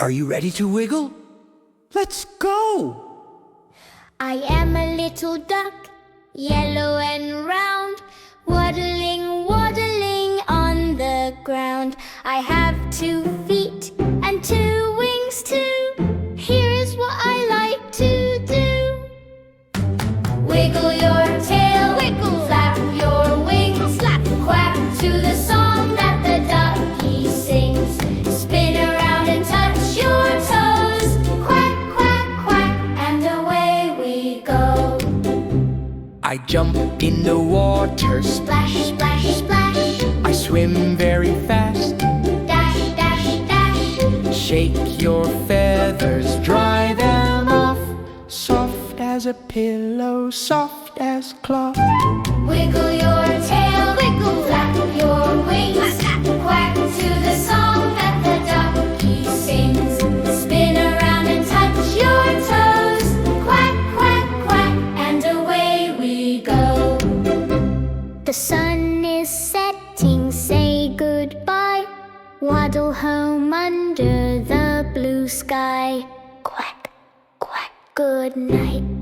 Are you ready to wiggle? Let's go! I am a little duck, yellow and round, waddling, waddling on the ground. I have 2 feet and 2 wings too. Here is what I like to do. Wiggle your tail, wiggle, flap your wings, flap, quack to the song that the ducky sings. Spin around and touch your toes, quack, quack, quack, and away we go. I jump in the water, Splash, splash, splash, I swim very fast. dash, dash, dash. Shake your feathers, dry them off. Soft as a pillow, soft as cloth. Wiggle your tail, wiggle, flap your wings, quack to the song that the ducky sings. Spin around and touch your toes, quack, quack, quack, and away we go. The sun is setting, say goodbye. Waddle home under the blue sky. Quack, quack, good night.